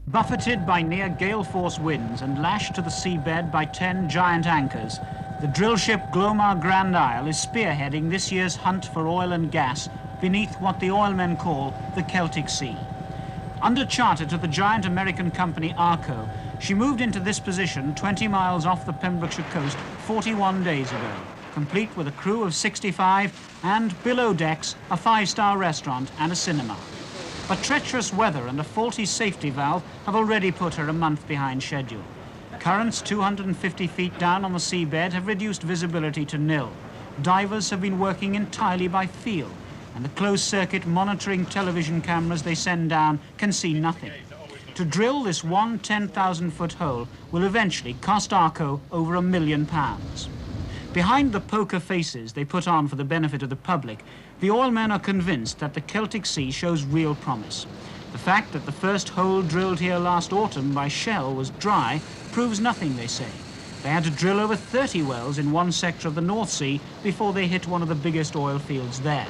Buffeted by near gale-force winds and lashed to the seabed by 10 giant anchors, the drill ship Glomar Grand Isle is spearheading this year's hunt for oil and gas beneath what the oilmen call the Celtic Sea. Under charter to the giant American company Arco, she moved into this position 20 miles off the Pembrokeshire coast 41 days ago, complete with a crew of 65 and, below decks, a 5-star restaurant and a cinema. But treacherous weather and a faulty safety valve have already put her a month behind schedule. Currents 250 feet down on the seabed have reduced visibility to nil. Divers have been working entirely by feel, and the closed-circuit monitoring television cameras they send down can see nothing. To drill this one 10,000-foot hole will eventually cost Arco over £1 million. Behind the poker faces they put on for the benefit of the public, the oilmen are convinced that the Celtic Sea shows real promise. The fact that the first hole drilled here last autumn by Shell was dry proves nothing, they say. They had to drill over 30 wells in one sector of the North Sea before they hit one of the biggest oil fields there.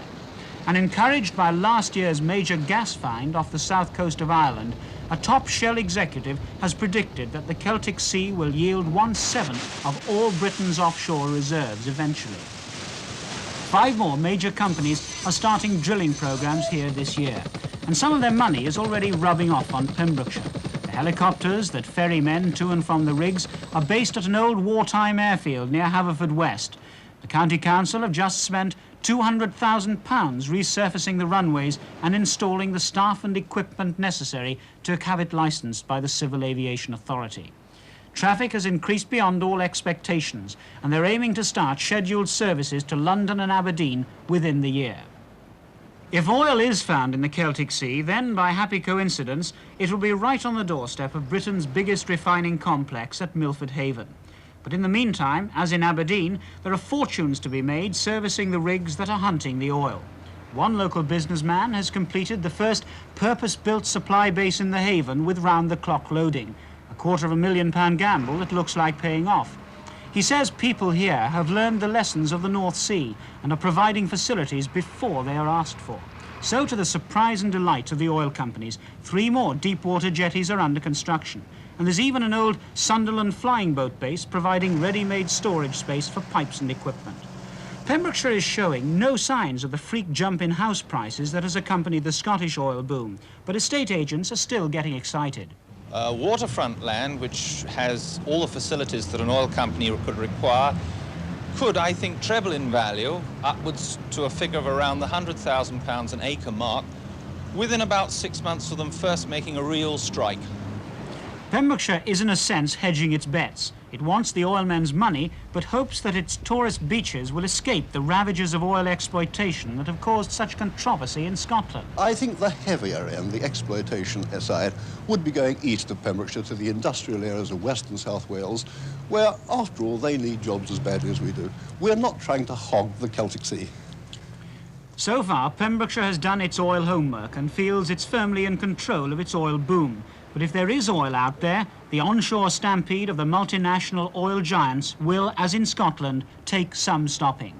And encouraged by last year's major gas find off the south coast of Ireland, a top Shell executive has predicted that the Celtic Sea will yield 1/7 of all Britain's offshore reserves eventually. 5 more major companies are starting drilling programs here this year, and some of their money is already rubbing off on Pembrokeshire. The helicopters that ferry men to and from the rigs are based at an old wartime airfield near Haverfordwest. The County Council have just spent £200,000 resurfacing the runways and installing the staff and equipment necessary to have it licensed by the Civil Aviation Authority. Traffic has increased beyond all expectations, and they're aiming to start scheduled services to London and Aberdeen within the year. If oil is found in the Celtic Sea, then, by happy coincidence, it will be right on the doorstep of Britain's biggest refining complex at Milford Haven. But in the meantime, as in Aberdeen, there are fortunes to be made servicing the rigs that are hunting the oil. One local businessman has completed the first purpose-built supply base in the haven with round-the-clock loading, a £250,000 gamble that looks like paying off. He says people here have learned the lessons of the North Sea and are providing facilities before they are asked for. So, to the surprise and delight of the oil companies, 3 more deep-water jetties are under construction, and there's even an old Sunderland flying boat base providing ready-made storage space for pipes and equipment. Pembrokeshire is showing no signs of the freak jump in house prices that has accompanied the Scottish oil boom, but estate agents are still getting excited. Waterfront land, which has all the facilities that an oil company could require, could, I think, treble in value upwards to a figure of around the £100,000 an acre mark within about 6 months of them first making a real strike. Pembrokeshire is in a sense hedging its bets. It wants the oilmen's money, but hopes that its tourist beaches will escape the ravages of oil exploitation that have caused such controversy in Scotland. I think the heavier end, the exploitation side, would be going east of Pembrokeshire to the industrial areas of West and South Wales, where, after all, they need jobs as badly as we do. We're not trying to hog the Celtic Sea. So far, Pembrokeshire has done its oil homework and feels it's firmly in control of its oil boom. But if there is oil out there, the onshore stampede of the multinational oil giants will, as in Scotland, take some stopping.